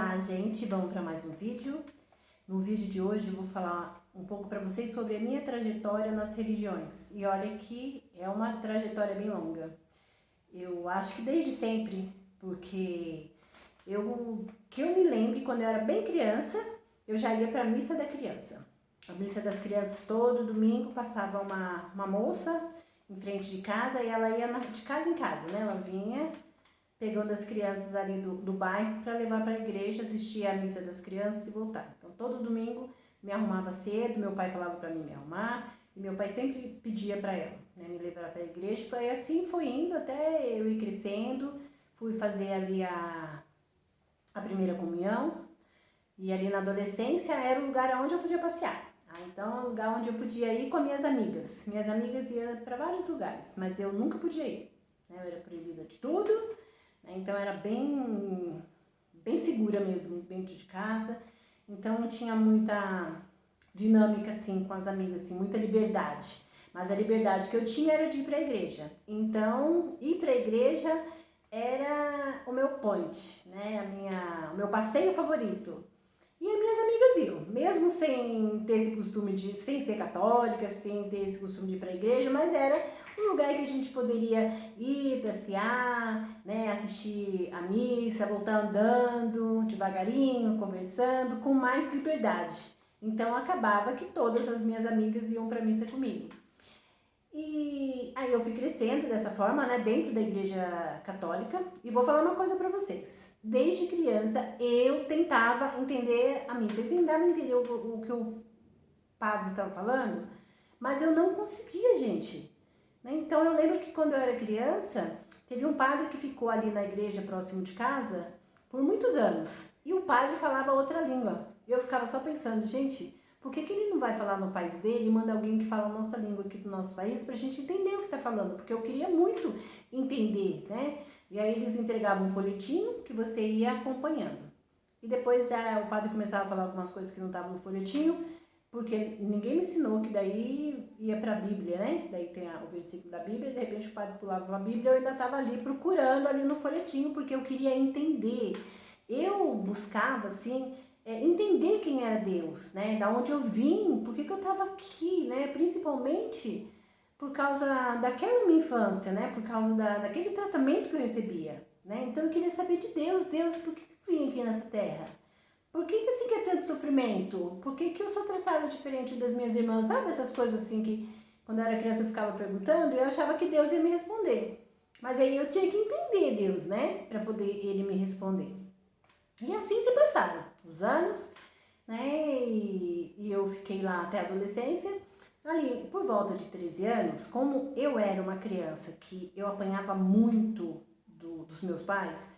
Olá, gente, vamos para mais um vídeo. No vídeo de hoje eu vou falar um pouco para vocês sobre a minha trajetória nas religiões. E olha que é uma trajetória bem longa. Eu acho que desde sempre, porque que eu me lembre, quando eu era bem criança, eu já ia para a missa da criança. A missa das crianças todo domingo passava uma moça em frente de casa e ela ia de casa em casa, né? Ela vinha pegando as crianças ali do bairro para levar para a igreja, assistir a missa das crianças e voltar. Então, todo domingo me arrumava cedo, meu pai falava para mim me arrumar, e meu pai sempre pedia para ela, né, me levar para a igreja. Foi assim, foi indo até eu ir crescendo, fui fazer ali a primeira comunhão, e ali na adolescência era o lugar onde eu podia passear. Então, é um lugar onde eu podia ir com as minhas amigas. Minhas amigas iam para vários lugares, mas eu nunca podia ir, né, eu era proibida de tudo. Então era bem segura mesmo dentro de casa, então não tinha muita dinâmica assim com as amigas, assim, muita liberdade. Mas a liberdade que eu tinha era de ir para a igreja. Então ir para a igreja era o meu point, né? O meu passeio favorito. E as minhas amigas iam, mesmo sem ter esse costume sem ser católica, sem ter esse costume de ir para a igreja, mas era um lugar que a gente poderia ir, passear, né, assistir a missa, voltar andando, devagarinho, conversando, com mais liberdade. Então acabava que todas as minhas amigas iam para a missa comigo. E aí eu fui crescendo dessa forma, né, dentro da igreja católica. E vou falar uma coisa pra vocês. Desde criança eu tentava entender a missa, eu tentava entender o que o padre estava falando, mas eu não conseguia, gente. Então eu lembro que quando eu era criança, teve um padre que ficou ali na igreja próximo de casa por muitos anos. E o padre falava outra língua. Eu ficava só pensando, gente, por que ele não vai falar no país dele e manda alguém que fala a nossa língua aqui do nosso país pra gente entender o que tá falando? Porque eu queria muito entender, né? E aí eles entregavam um folhetinho que você ia acompanhando. E depois já o padre começava a falar algumas coisas que não estavam no folhetinho, porque ninguém me ensinou que daí ia pra Bíblia, né? Daí tem o versículo da Bíblia, e de repente o padre pulava a Bíblia, eu ainda estava ali procurando ali no folhetinho, porque eu queria entender. Eu buscava, assim, entender quem era Deus, né? Da onde eu vim, por que eu estava aqui, né? Principalmente por causa daquela minha infância, né? Por causa daquele tratamento que eu recebia, né? Então eu queria saber de Deus, por que eu vim aqui nessa terra? Por que assim que é tanto sofrimento? Por que eu sou tratada diferente das minhas irmãs? Sabe essas coisas assim que quando eu era criança eu ficava perguntando e eu achava que Deus ia me responder. Mas aí eu tinha que entender Deus, né? Para poder ele me responder. E assim se passaram os anos, né? E eu fiquei lá até a adolescência. Ali, por volta de 13 anos, como eu era uma criança que eu apanhava muito dos meus pais,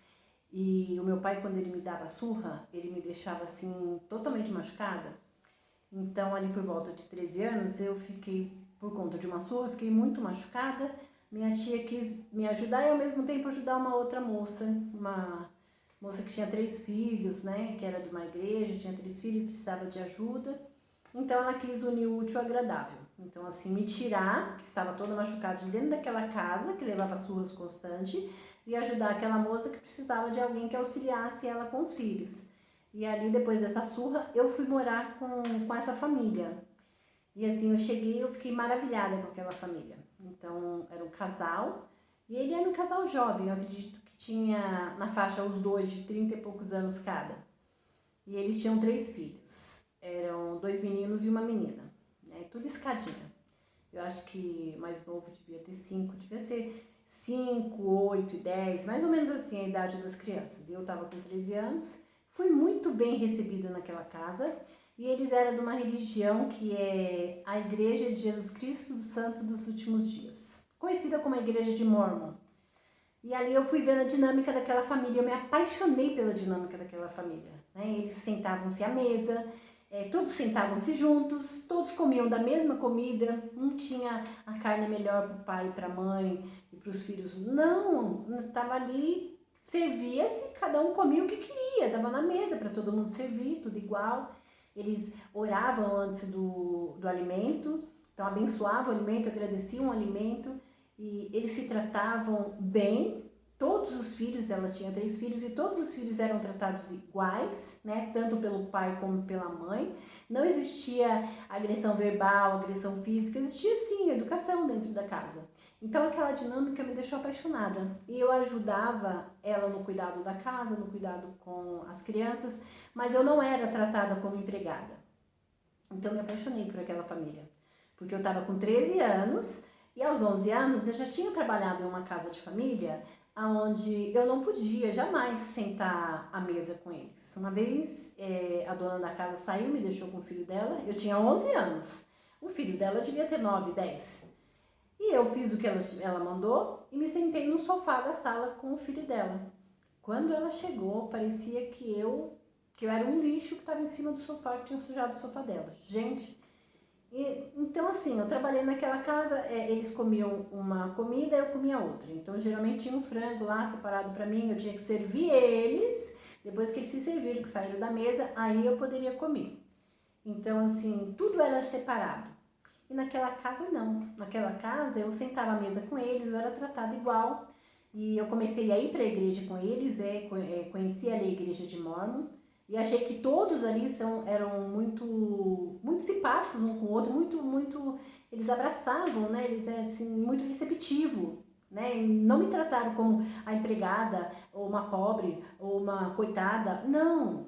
e o meu pai, quando ele me dava surra, ele me deixava assim, totalmente machucada. Então, ali por volta de 13 anos, eu fiquei, por conta de uma surra, fiquei muito machucada. Minha tia quis me ajudar e ao mesmo tempo ajudar uma outra moça, uma moça que tinha 3 filhos, né, que era de uma igreja, tinha 3 filhos e precisava de ajuda. Então ela quis unir o útil ao agradável. Então assim, me tirar, que estava toda machucada, de dentro daquela casa, que levava surras constantes, e ajudar aquela moça que precisava de alguém que auxiliasse ela com os filhos. E ali, depois dessa surra, eu fui morar com essa família. E assim, eu cheguei, eu fiquei maravilhada com aquela família. Então, era um casal, e ele era um casal jovem, eu acredito que tinha na faixa os dois de 30 e poucos anos cada. E eles tinham 3 filhos. Eram 2 meninos e uma menina, né? Tudo escadinha. Eu acho que o mais novo devia ter 5, devia ser 5, 8 e 10, mais ou menos assim a idade das crianças. Eu estava com 13 anos, fui muito bem recebida naquela casa e eles eram de uma religião que é a Igreja de Jesus Cristo do Santo dos Últimos Dias, conhecida como a Igreja de Mormon. E ali eu fui vendo a dinâmica daquela família, eu me apaixonei pela dinâmica daquela família, né? Eles sentavam-se à mesa, todos sentavam-se juntos, todos comiam da mesma comida, não tinha a carne melhor para o pai e para a mãe e para os filhos, não, estava ali, servia-se, cada um comia o que queria, estava na mesa para todo mundo servir, tudo igual. Eles oravam antes do alimento, então abençoavam o alimento, agradeciam o alimento, e eles se tratavam bem, todos os filhos, ela tinha 3 filhos, e todos os filhos eram tratados iguais, né? Tanto pelo pai como pela mãe. Não existia agressão verbal, agressão física, existia sim educação dentro da casa. Então aquela dinâmica me deixou apaixonada. E eu ajudava ela no cuidado da casa, no cuidado com as crianças, mas eu não era tratada como empregada. Então me apaixonei por aquela família. Porque eu estava com 13 anos e aos 11 anos eu já tinha trabalhado em uma casa de família onde eu não podia jamais sentar à mesa com eles. Uma vez a dona da casa saiu, me deixou com o filho dela, eu tinha 11 anos, o filho dela devia ter 9, 10. E eu fiz o que ela mandou e me sentei no sofá da sala com o filho dela. Quando ela chegou, parecia que eu era um lixo que estava em cima do sofá, que tinha sujado o sofá dela. Gente, então assim, eu trabalhei naquela casa, eles comiam uma comida, eu comia outra. Então geralmente tinha um frango lá separado para mim, eu tinha que servir eles, depois que eles se serviram, que saíram da mesa, aí eu poderia comer. Então assim, tudo era separado. E naquela casa não, naquela casa eu sentava à mesa com eles, eu era tratada igual. E eu comecei a ir para a igreja com eles, conheci ali a igreja de Mormon. E achei que todos ali eram muito simpáticos um com o outro, eles abraçavam, né? Eles eram assim, muito receptivos, né? E não me trataram como a empregada, ou uma pobre, ou uma coitada. Não,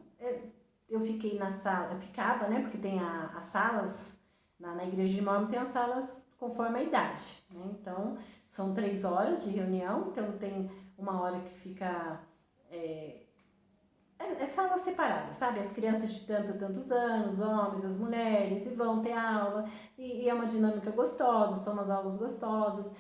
eu fiquei na sala, eu ficava, né? Porque tem as salas, na igreja de Mormon tem as salas conforme a idade, né? Então, são 3 horas de reunião, então tem uma hora que fica... É sala separada, sabe? As crianças de tantos anos, os homens, as mulheres, e vão ter aula, e é uma dinâmica gostosa, são umas aulas gostosas.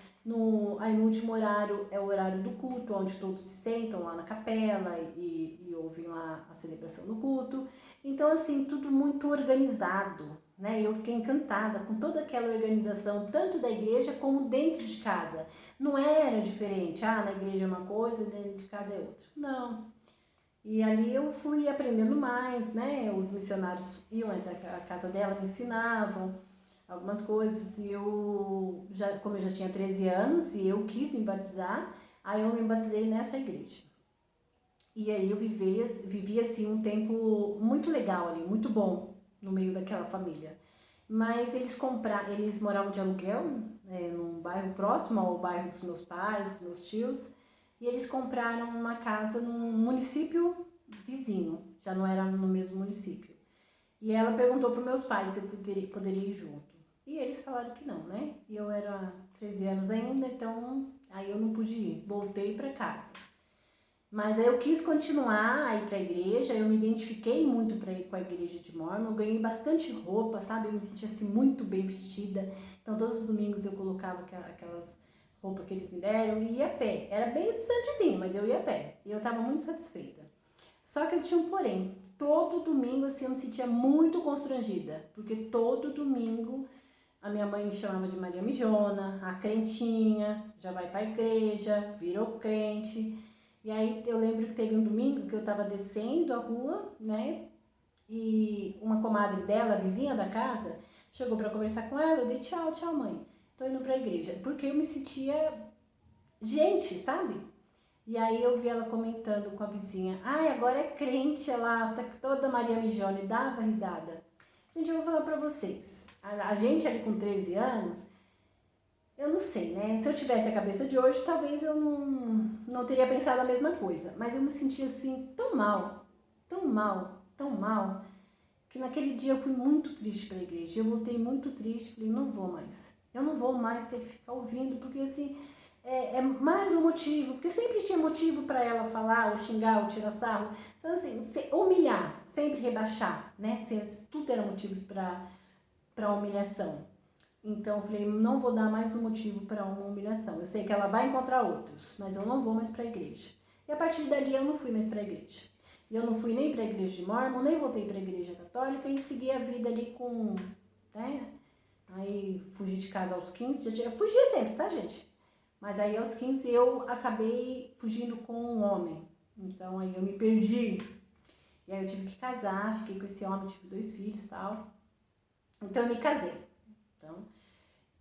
Aí no último horário é o horário do culto, onde todos se sentam lá na capela e ouvem lá a celebração do culto. Então, assim, tudo muito organizado, né? Eu fiquei encantada com toda aquela organização, tanto da igreja como dentro de casa. Não era diferente, na igreja é uma coisa, dentro de casa é outra. Não. E ali eu fui aprendendo mais, né? Os missionários iam até a casa dela, me ensinavam algumas coisas. E como eu já tinha 13 anos e eu quis me batizar, aí eu me batizei nessa igreja. E aí eu vivi assim um tempo muito legal ali, muito bom no meio daquela família. Mas eles moravam de aluguel, num bairro próximo ao bairro dos meus pais, dos meus tios. E eles compraram uma casa num município vizinho, já não era no mesmo município. E ela perguntou para meus pais se eu poderia ir junto. E eles falaram que não, né? E eu era 13 anos ainda, então aí eu não pude ir. Voltei para casa. Mas aí eu quis continuar a ir para a igreja, eu me identifiquei muito com a igreja de Mormon, eu ganhei bastante roupa, sabe? Eu me sentia assim muito bem vestida. Então todos os domingos eu colocava aquelas roupa que eles me deram e ia a pé. Era bem distantezinho, mas eu ia a pé. E eu estava muito satisfeita. Só que existia um porém. Todo domingo, assim, eu me sentia muito constrangida. Porque todo domingo a minha mãe me chamava de Maria Mijona, a crentinha, já vai pra igreja, virou crente. E aí eu lembro que teve um domingo que eu estava descendo a rua, né? E uma comadre dela, a vizinha da casa, chegou para conversar com ela. Eu dei tchau, mãe. Tô indo pra igreja. Porque eu me sentia gente, sabe? E aí eu vi ela comentando com a vizinha. Agora é crente, ela tá toda Maria Mijone, dava risada. Gente, eu vou falar pra vocês. A gente ali com 13 anos, eu não sei, né? Se eu tivesse a cabeça de hoje, talvez eu não teria pensado a mesma coisa. Mas eu me sentia assim, tão mal, que naquele dia eu fui muito triste pra igreja. Eu voltei muito triste, falei, não vou mais. Eu não vou mais ter que ficar ouvindo, porque assim, é mais um motivo, porque sempre tinha motivo para ela falar, ou xingar, ou tirar sarro. Então assim, humilhar, sempre rebaixar, né? Tudo era motivo para humilhação. Então eu falei, não vou dar mais um motivo para uma humilhação. Eu sei que ela vai encontrar outros, mas eu não vou mais para a igreja. E a partir dali eu não fui mais para a igreja. E eu não fui nem para a igreja de Mormon, nem voltei para a igreja católica e segui a vida ali com, né? Aí fugi de casa aos 15, eu fugia sempre, tá, gente? Mas aí aos 15 eu acabei fugindo com um homem. Então aí eu me perdi. E aí eu tive que casar, fiquei com esse homem, tive 2 filhos e tal. Então eu me casei.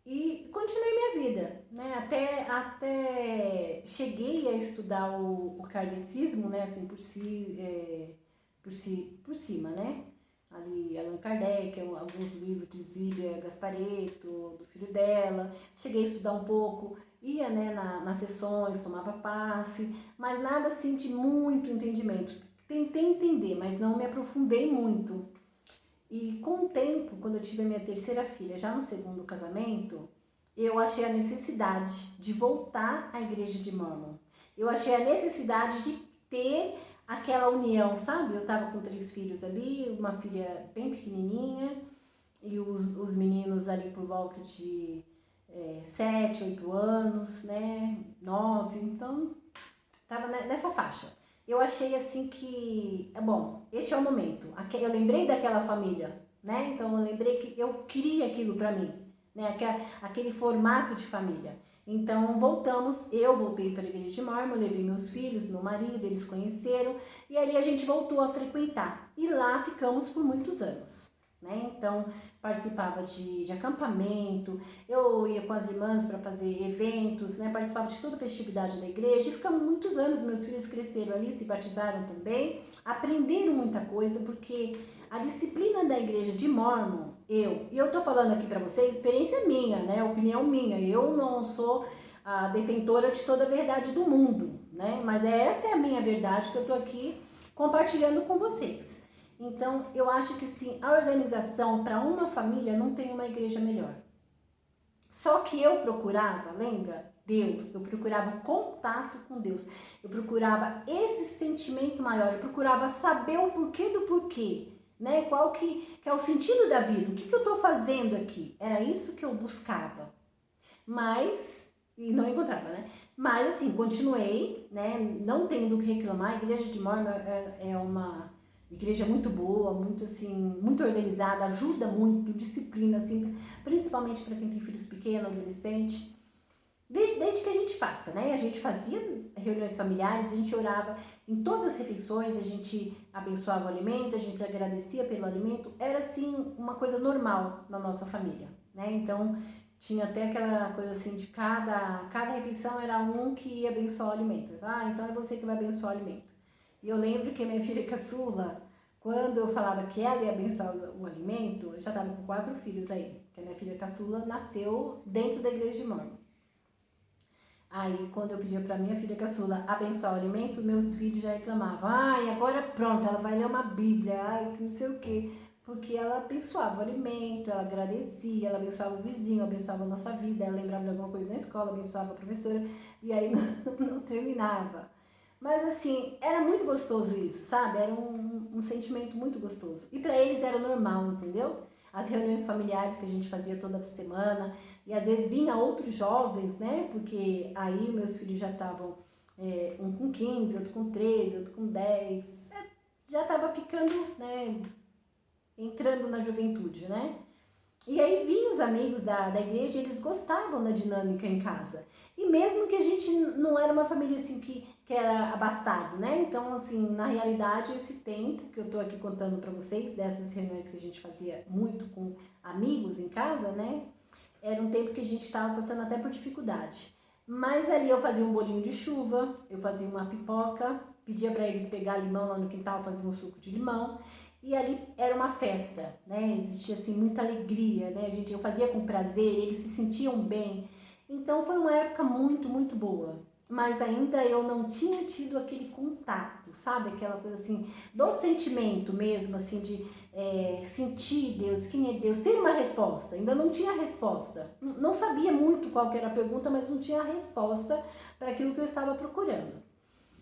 E continuei minha vida, né? Até cheguei a estudar o kardecismo, né? Assim, por cima, né? Ali, Allan Kardec, alguns livros de Zíbia Gasparetto, do filho dela. Cheguei a estudar um pouco, ia, né, nas sessões, tomava passe, mas nada assim de muito entendimento. Tentei entender, mas não me aprofundei muito. E com o tempo, quando eu tive a minha terceira filha, já no segundo casamento, eu achei a necessidade de voltar à igreja de Mormon. Eu achei a necessidade de ter aquela união, sabe? Eu tava com 3 filhos ali, uma filha bem pequenininha e os meninos ali por volta de 7, 8 anos, né? 9, então tava nessa faixa. Eu achei assim que, bom, este é o momento. Eu lembrei daquela família, né? Então eu lembrei que eu queria aquilo pra mim, né? Aquele formato de família. Então eu voltei para a igreja de Mormon, levei meus filhos, meu marido, eles conheceram e aí a gente voltou a frequentar. E lá ficamos por muitos anos, né? Então participava de acampamento, eu ia com as irmãs para fazer eventos, né? Participava de toda a festividade da igreja e ficamos muitos anos. Meus filhos cresceram ali, se batizaram também, aprenderam muita coisa, porque a disciplina da igreja de Mormon, e eu tô falando aqui para vocês, experiência minha, né? Opinião minha, eu não sou a detentora de toda a verdade do mundo, né? Mas essa é a minha verdade que eu tô aqui compartilhando com vocês. Então, eu acho que sim, a organização para uma família não tem uma igreja melhor. Só que eu procurava, lembra? Deus, eu procurava contato com Deus, eu procurava esse sentimento maior, eu procurava saber o porquê do porquê, né? Qual que é o sentido da vida, o que eu estou fazendo aqui? Era isso que eu buscava, mas, e não encontrava, né? Mas assim, continuei, né? Não tenho do que reclamar, a igreja de Mormon é uma igreja muito boa, muito assim, muito organizada, ajuda muito, disciplina, assim, principalmente para quem tem filhos pequenos, adolescente. Desde que a gente faça, né? A gente fazia reuniões familiares, a gente orava em todas as refeições, a gente abençoava o alimento, a gente agradecia pelo alimento, era assim uma coisa normal na nossa família, né? Então tinha até aquela coisa assim de cada refeição era um que ia abençoar o alimento. Ah, então é você que vai abençoar o alimento. E eu lembro que a minha filha caçula, quando eu falava que ela ia abençoar o alimento, eu já estava com 4 filhos aí, que a minha filha caçula nasceu dentro da igreja de Mormon. Aí, quando eu pedia para minha filha caçula abençoar o alimento, meus filhos já reclamavam. Ai, agora pronto, ela vai ler uma Bíblia, ai, que não sei o quê. Porque ela abençoava o alimento, ela agradecia, ela abençoava o vizinho, abençoava a nossa vida, ela lembrava de alguma coisa na escola, abençoava a professora, e aí não terminava. Mas assim, era muito gostoso isso, sabe? Era um sentimento muito gostoso. E para eles era normal, entendeu? As reuniões familiares que a gente fazia toda semana, e às vezes vinha outros jovens, né? Porque aí meus filhos já estavam, um com 15, outro com 13, outro com 10, já estava ficando, né? Entrando na juventude, né? E aí vinham os amigos da igreja e eles gostavam da dinâmica em casa. E mesmo que a gente não era uma família assim que era abastado, né? Então, assim, na realidade, esse tempo que eu tô aqui contando para vocês, dessas reuniões que a gente fazia muito com amigos em casa, né? Era um tempo que a gente estava passando até por dificuldade. Mas ali eu fazia um bolinho de chuva, eu fazia uma pipoca, pedia para eles pegar limão lá no quintal, fazia um suco de limão. E ali era uma festa, né? Existia assim muita alegria, né? Eu fazia com prazer, eles se sentiam bem. Então foi uma época muito, muito boa. Mas ainda eu não tinha tido aquele contato, sabe? Aquela coisa assim, do sentimento mesmo, assim, de sentir Deus, quem é Deus, ter uma resposta. Ainda não tinha resposta. Não sabia muito qual que era a pergunta, mas não tinha a resposta para aquilo que eu estava procurando.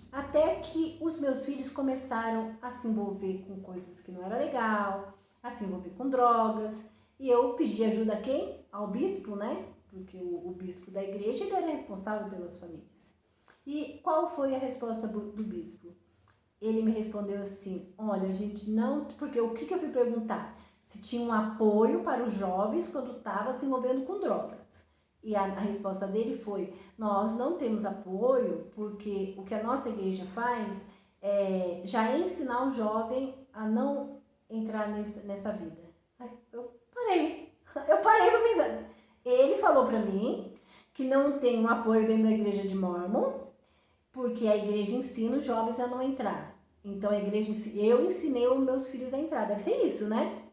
Até que os meus filhos começaram a se envolver com coisas que não era legal, a se envolver com drogas. E eu pedi ajuda a quem? Ao bispo, né? Porque o bispo da igreja ele era responsável pelas famílias. E qual foi a resposta do bispo? Ele me respondeu assim, olha, a gente não... Porque o que eu fui perguntar? Se tinha um apoio para os jovens quando estava se envolvendo com drogas. E a resposta dele foi, nós não temos apoio porque o que a nossa igreja faz já é ensinar o jovem a não entrar nessa vida. Aí eu parei para pensar. Ele falou para mim que não tem um apoio dentro da igreja de Mormon, porque a igreja ensina os jovens a não entrar. Então a igreja, eu ensinei os meus filhos a entrar. Deve ser isso, né?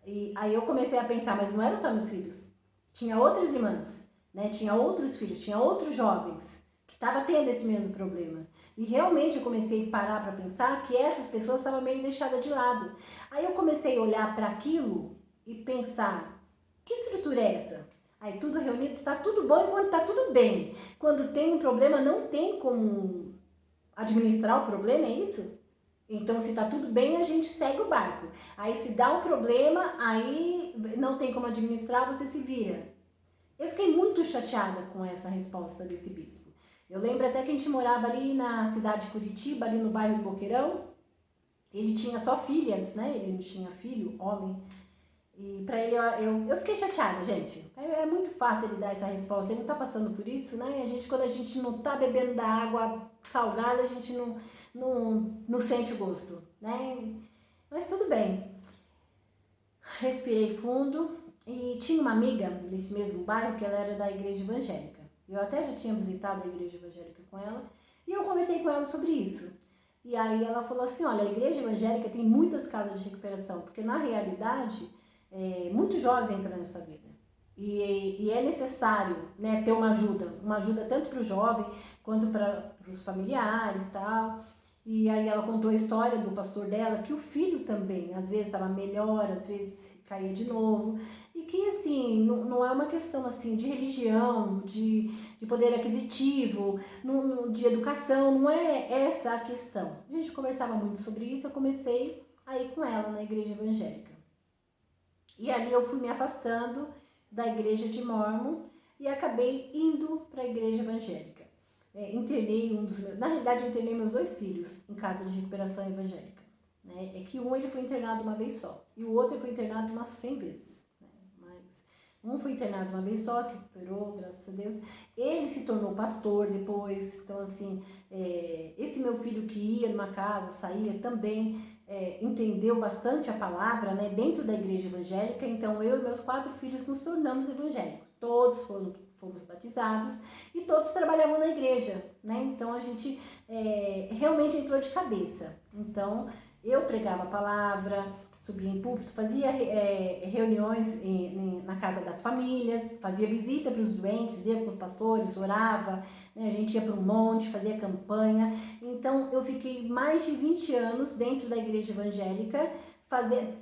E aí eu comecei a pensar, mas não eram só meus filhos. Tinha outras irmãs, né? Tinha outros filhos, tinha outros jovens que estavam tendo esse mesmo problema. E realmente eu comecei a parar para pensar que essas pessoas estavam meio deixadas de lado. Aí eu comecei a olhar para aquilo e pensar, que estrutura é essa? Aí tudo reunido, tá tudo bom enquanto tá tudo bem. Quando tem um problema, não tem como administrar o problema, é isso? Então, se tá tudo bem, a gente segue o barco. Aí, se dá um problema, aí não tem como administrar, você se vira. Eu fiquei muito chateada com essa resposta desse bispo. Eu lembro até que a gente morava ali na cidade de Curitiba, ali no bairro do Boqueirão. Ele tinha só filhas, né? Ele não tinha filho, homem. E pra ele, eu fiquei chateada, gente. É muito fácil ele dar essa resposta. Ele não tá passando por isso, né? Quando a gente não tá bebendo da água salgada, a gente não sente o gosto, né? Mas tudo bem. Respirei fundo e tinha uma amiga desse mesmo bairro que ela era da igreja evangélica. Eu até já tinha visitado a igreja evangélica com ela e eu conversei com ela sobre isso. E aí ela falou assim, olha, a igreja evangélica tem muitas casas de recuperação, porque na realidade muitos jovens entram nessa vida. E é necessário, né, ter uma ajuda tanto para o jovem quanto para os familiares e tal. E aí ela contou a história do pastor dela, que o filho também, às vezes estava melhor, às vezes caía de novo. E que, assim, não é uma questão, assim, de religião, de poder aquisitivo, de educação, não é essa a questão. A gente conversava muito sobre isso, eu comecei a ir com ela na igreja evangélica. E ali eu fui me afastando da igreja de Mormon e acabei indo para a igreja evangélica. Internei na realidade eu internei meus 2 filhos em casa de recuperação evangélica. Né? É que um ele foi internado uma vez só e o outro ele foi internado umas 100 vezes. Né? Mas um foi internado uma vez só, se recuperou, graças a Deus. Ele se tornou pastor depois, então assim, esse meu filho que ia numa casa, saía também, entendeu bastante a palavra, né, dentro da igreja evangélica. Então eu e meus 4 filhos nos tornamos evangélicos. Todos fomos batizados e todos trabalhavam na igreja, né? Então a gente realmente entrou de cabeça. Então eu pregava a palavra, subia em púlpito, fazia reuniões na casa das famílias, fazia visita para os doentes, ia com os pastores, orava, né? A gente ia para um monte, fazia campanha. Então eu fiquei mais de 20 anos dentro da igreja evangélica,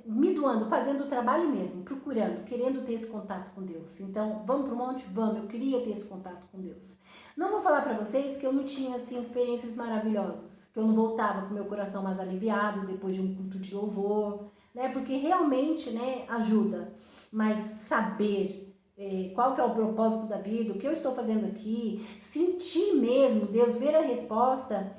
me doando, fazendo o trabalho mesmo, procurando, querendo ter esse contato com Deus. Então, vamos para o monte? Vamos, eu queria ter esse contato com Deus. Não vou falar para vocês que eu não tinha, assim, experiências maravilhosas, que eu não voltava com meu coração mais aliviado depois de um culto de louvor, né? Porque realmente, né, ajuda. Mas saber qual que é o propósito da vida, o que eu estou fazendo aqui, sentir mesmo, Deus ver a resposta,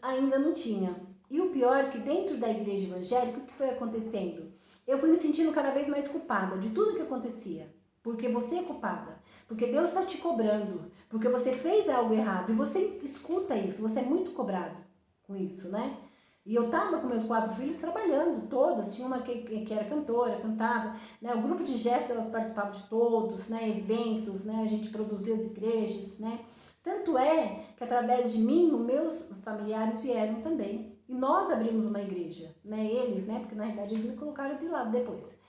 ainda não tinha. E o pior é que dentro da igreja evangélica, o que foi acontecendo? Eu fui me sentindo cada vez mais culpada de tudo que acontecia. Porque você é culpada. Porque Deus está te cobrando. Porque você fez algo errado. E você escuta isso. Você é muito cobrado com isso, né? E eu tava com meus 4 filhos trabalhando, todas. Tinha uma que era cantora, cantava. Né? O grupo de gestos, elas participavam de todos, né? Eventos, né? A gente produzia as igrejas, né? Tanto é que através de mim, os meus familiares vieram também. E nós abrimos uma igreja, né? Eles, né? Porque na realidade eles me colocaram de lado depois.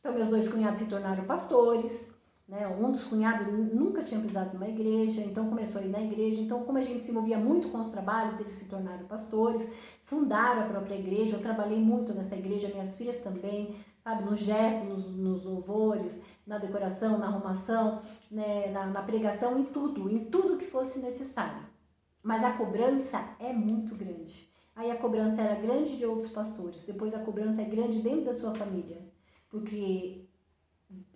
Então meus 2 cunhados se tornaram pastores, né? Um dos cunhados nunca tinha pisado numa igreja, então começou a ir na igreja. Então, como a gente se movia muito com os trabalhos, eles se tornaram pastores, fundaram a própria igreja. Eu trabalhei muito nessa igreja, minhas filhas também, sabe? Nos gestos, nos louvores, na decoração, na arrumação, né? na pregação, em tudo que fosse necessário. Mas a cobrança é muito grande. Aí a cobrança era grande de outros pastores, depois a cobrança é grande dentro da sua família, porque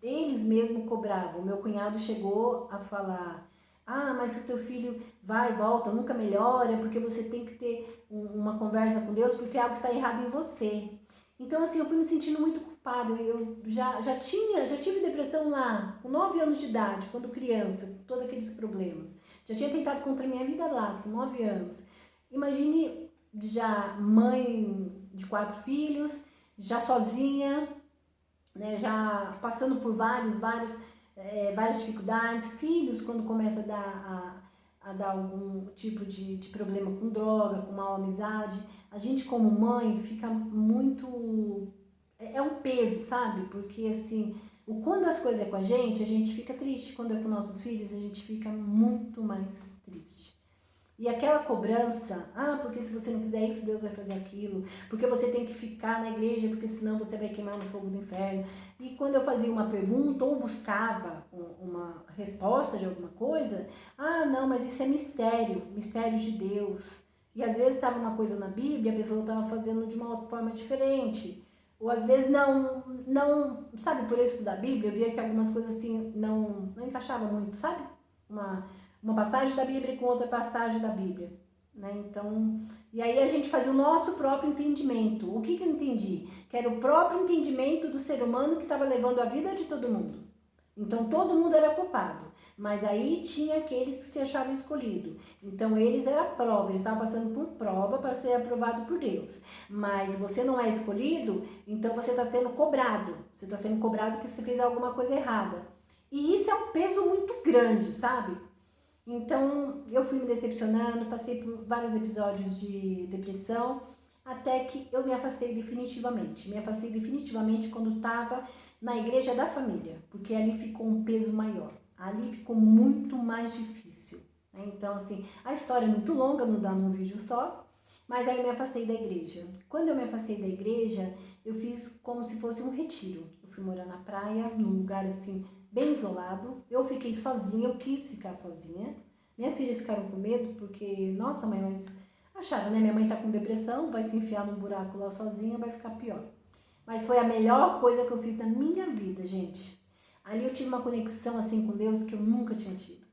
eles mesmos cobravam. O meu cunhado chegou a falar, mas se o teu filho vai e volta, nunca melhora, porque você tem que ter uma conversa com Deus, porque algo está errado em você. Então assim, eu fui me sentindo muito culpada. Eu já tive depressão lá, com 9 anos de idade, quando criança, com todos aqueles problemas. Já tinha tentado contra a minha vida lá, com 9 anos. Imagine já mãe de 4 filhos, já sozinha, né, já passando por várias dificuldades, filhos quando começa a dar algum tipo de problema com droga, com mal amizade, a gente como mãe fica muito, é um peso, sabe? Porque assim, quando as coisas é com a gente fica triste, quando é com nossos filhos a gente fica muito mais triste. E aquela cobrança, porque se você não fizer isso, Deus vai fazer aquilo, porque você tem que ficar na igreja, porque senão você vai queimar no fogo do inferno. E quando eu fazia uma pergunta ou buscava uma resposta de alguma coisa, não, mas isso é mistério de Deus. E às vezes estava uma coisa na Bíblia, a pessoa estava fazendo de uma outra forma diferente. Ou às vezes não, sabe, por eu estudar a Bíblia, eu via que algumas coisas assim não encaixavam muito, sabe? Uma passagem da Bíblia com outra passagem da Bíblia, né? Então, e aí a gente fazia o nosso próprio entendimento. O que eu entendi? Que era o próprio entendimento do ser humano que estava levando a vida de todo mundo. Então, todo mundo era culpado. Mas aí tinha aqueles que se achavam escolhidos. Então, eles eram prova, eles estavam passando por prova para ser aprovado por Deus. Mas você não é escolhido, então você está sendo cobrado. Você está sendo cobrado que você fez alguma coisa errada. E isso é um peso muito grande, sabe? Então, eu fui me decepcionando, passei por vários episódios de depressão, até que eu me afastei definitivamente. Me afastei definitivamente quando estava na igreja da família, porque ali ficou um peso maior. Ali ficou muito mais difícil, né? Então, assim, a história é muito longa, não dá num vídeo só, mas aí eu me afastei da igreja. Quando eu me afastei da igreja, eu fiz como se fosse um retiro. Eu fui morar na praia, num lugar assim, bem isolado. Eu fiquei sozinha, eu quis ficar sozinha. Minhas filhas ficaram com medo porque, nossa mãe, mas acharam, né? Minha mãe tá com depressão, vai se enfiar num buraco lá sozinha, vai ficar pior. Mas foi a melhor coisa que eu fiz na minha vida, gente. Ali eu tive uma conexão assim com Deus que eu nunca tinha tido.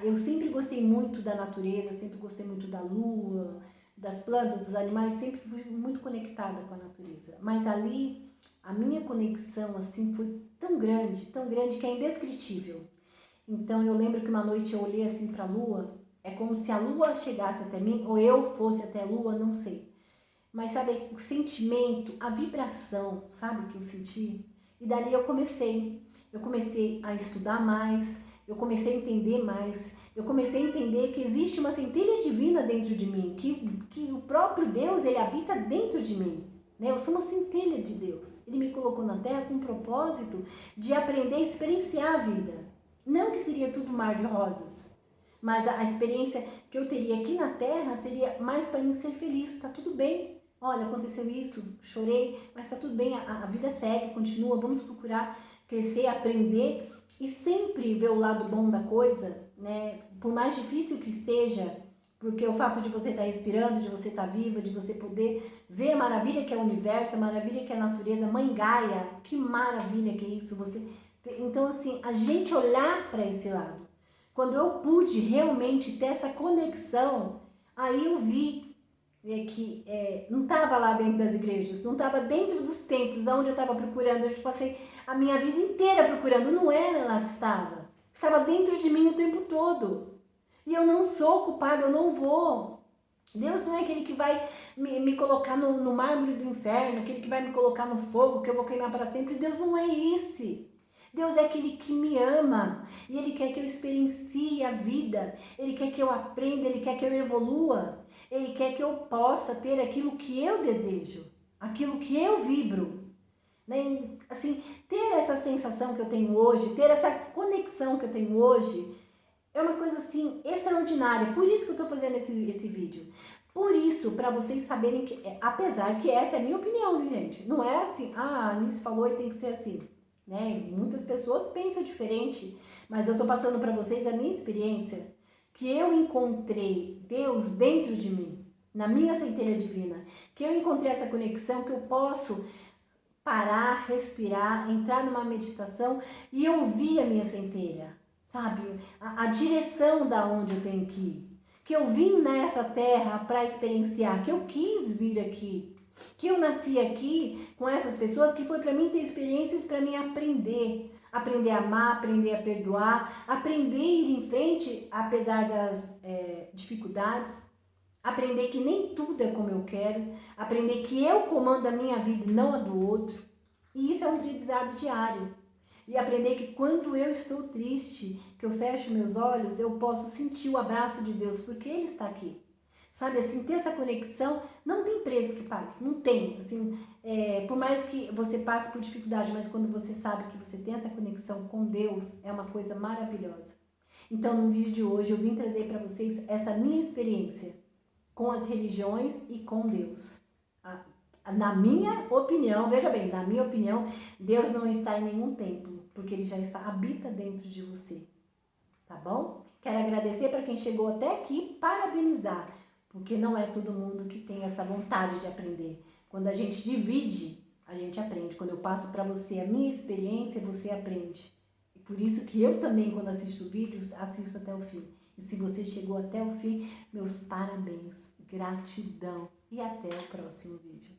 Eu sempre gostei muito da natureza, sempre gostei muito da lua, das plantas, dos animais, sempre fui muito conectada com a natureza. Mas ali, a minha conexão assim foi tão grande que é indescritível. Então eu lembro que uma noite eu olhei assim para a lua, é como se a lua chegasse até mim, ou eu fosse até a lua, não sei. Mas sabe, o sentimento, a vibração, sabe, que eu senti? E dali eu comecei a estudar mais, eu comecei a entender mais, eu comecei a entender que existe uma centelha divina dentro de mim, que o próprio Deus, ele habita dentro de mim. Né? Eu sou uma centelha de Deus. Ele me colocou na Terra com o propósito de aprender a experienciar a vida. Não que seria tudo mar de rosas, mas a experiência que eu teria aqui na Terra seria mais para mim ser feliz. Está tudo bem. Olha, aconteceu isso, chorei, mas está tudo bem, a vida segue, continua, vamos procurar crescer, aprender e sempre ver o lado bom da coisa, né? Por mais difícil que esteja, porque o fato de você estar respirando, de você estar viva, de você poder ver a maravilha que é o universo, a maravilha que é a natureza, Mãe Gaia, que maravilha que é isso, Então, assim, a gente olhar para esse lado. Quando eu pude realmente ter essa conexão, aí eu vi que não estava lá dentro das igrejas, não estava dentro dos templos, onde eu estava procurando. Eu passei a minha vida inteira procurando, não era lá que estava dentro de mim o tempo todo. E eu não sou culpada, eu não vou. Deus não é aquele que vai me colocar no mármore do inferno, aquele que vai me colocar no fogo, que eu vou queimar para sempre. Deus não é esse. Deus é aquele que me ama e Ele quer que eu experiencie a vida, Ele quer que eu aprenda, Ele quer que eu evolua, Ele quer que eu possa ter aquilo que eu desejo, aquilo que eu vibro. Né? Assim, ter essa sensação que eu tenho hoje, ter essa conexão que eu tenho hoje, é uma coisa assim extraordinária. Por isso que eu estou fazendo esse vídeo. Por isso, para vocês saberem que, apesar que essa é a minha opinião, gente, não é assim, nisso falou e tem que ser assim. Né? Muitas pessoas pensam diferente, mas eu estou passando para vocês a minha experiência, que eu encontrei Deus dentro de mim, na minha centelha divina, que eu encontrei essa conexão, que eu posso parar, respirar, entrar numa meditação e ouvir a minha centelha, sabe? A direção da onde eu tenho que ir, que eu vim nessa terra para experienciar, que eu quis vir aqui, que eu nasci aqui com essas pessoas, que foi para mim ter experiências, para mim aprender a amar, aprender a perdoar, aprender a ir em frente apesar das dificuldades, aprender que nem tudo é como eu quero, aprender que eu comando a minha vida e não a do outro. E isso é um aprendizado diário. E aprender que quando eu estou triste, que eu fecho meus olhos, eu posso sentir o abraço de Deus, porque Ele está aqui. Sabe, assim, ter essa conexão não tem preço que pague, não tem. Assim, por mais que você passe por dificuldade, mas quando você sabe que você tem essa conexão com Deus, é uma coisa maravilhosa. Então, no vídeo de hoje, eu vim trazer para vocês essa minha experiência com as religiões e com Deus. Na minha opinião, veja bem, na minha opinião, Deus não está em nenhum templo, porque Ele já habita dentro de você, tá bom? Quero agradecer para quem chegou até aqui, parabenizar, porque não é todo mundo que tem essa vontade de aprender. Quando a gente divide, a gente aprende. Quando eu passo para você a minha experiência, você aprende. E por isso que eu também, quando assisto vídeos, assisto até o fim. E se você chegou até o fim, meus parabéns, gratidão e até o próximo vídeo.